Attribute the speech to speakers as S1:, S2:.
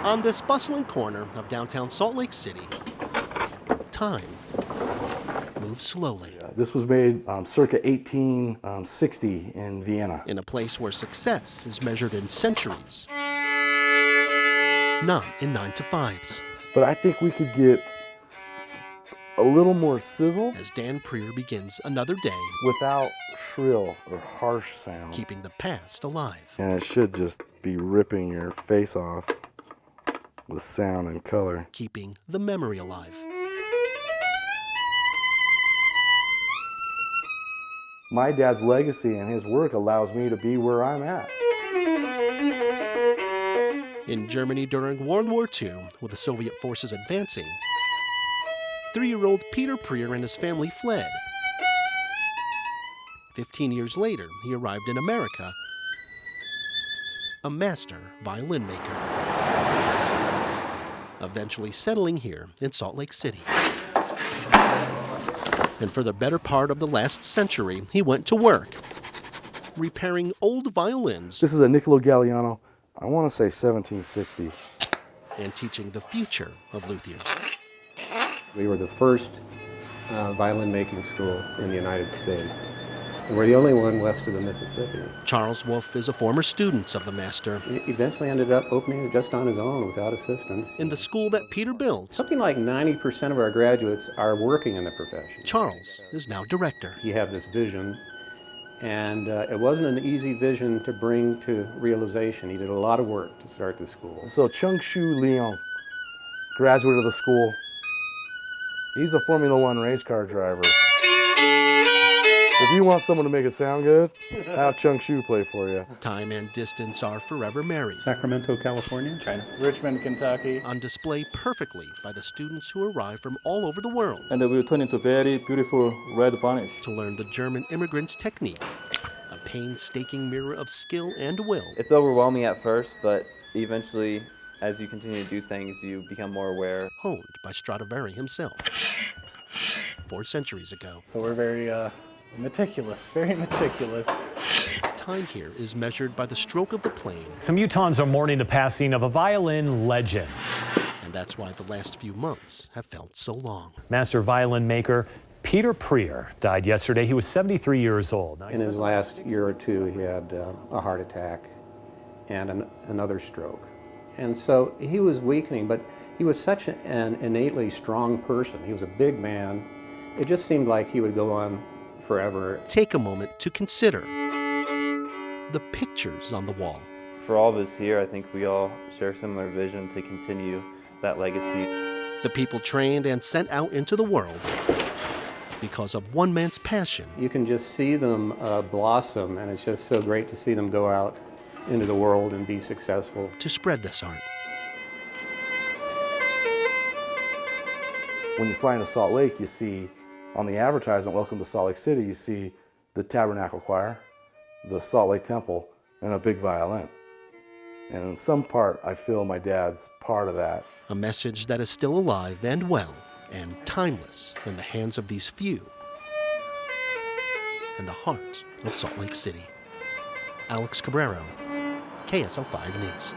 S1: On this bustling corner of downtown Salt Lake City, time moves slowly.
S2: This was made circa 1860 in Vienna.
S1: In a place where success is measured in centuries, not in 9 to 5s.
S2: But I think we could get a little more sizzle
S1: As Dan Prier begins another day
S2: without shrill or harsh sound.
S1: keeping the past alive.
S2: And it should just be ripping your face off with sound and color.
S1: Keeping the memory alive.
S2: My dad's legacy and his work allows me to be where I'm at.
S1: In Germany during World War II, with the Soviet forces advancing, 3-year-old Peter Prier and his family fled. 15 years later, he arrived in America, a master violin maker, eventually settling here in Salt Lake City. And for the better part of the last century, he went to work, repairing old violins.
S2: This is a Niccolo Galliano, I want to say 1760.
S1: And teaching the future of luthiers.
S3: We were the first violin making school in the United States. And we're the only one west of the Mississippi.
S1: Charles Wolfe is a former student of the master.
S3: He eventually ended up opening it just on his own without assistance.
S1: In the school that Peter built,
S3: Something like 90% of our graduates are working in the profession.
S1: Charles is now director.
S3: He had this vision, and it wasn't an easy vision to bring to realization. He did a lot of work to start the school.
S2: So Chung Shu Leon, graduate of the school. He's a Formula One race car driver. If you want someone to make it sound good, have Chung Shu play for you.
S1: Time and distance are forever married.
S3: Sacramento, California, China.
S4: Richmond, Kentucky.
S1: On display perfectly by the students who arrive from all over the world
S5: And they will turn into very beautiful red varnish.
S1: to learn the German immigrant's technique, a painstaking mirror of skill and will.
S6: It's overwhelming at first, but eventually, as you continue to do things, you become more aware.
S1: Honed by Stradivari himself 4 centuries ago.
S4: So we're very meticulous, very meticulous.
S1: Time here is measured by the stroke of the plane,
S7: Some Utahns are mourning the passing of a violin legend.
S1: and that's why the last few months have felt so long.
S7: Master violin maker Peter Prier died yesterday. He was 73 years old. Now,
S3: In his last year or two, he had a heart attack and another stroke. And so he was weakening, but he was such an innately strong person. He was a big man. It just seemed like he would go on forever.
S1: Take a moment to consider the pictures on the wall.
S6: For all of us here, I think we all share a similar vision to continue that legacy.
S1: The people trained and sent out into the world because of one man's passion
S3: You can just see them blossom, and it's just so great to see them go out into the world and be successful.
S1: to spread this art.
S2: When you fly into Salt Lake, you see on the advertisement, "Welcome to Salt Lake City," you see the Tabernacle Choir, the Salt Lake Temple, and a big violin. And in some part, I feel my dad's part of that.
S1: A message that is still alive and well and timeless in the hands of these few in the heart of Salt Lake City. Alex Cabrero, KSL 5 News.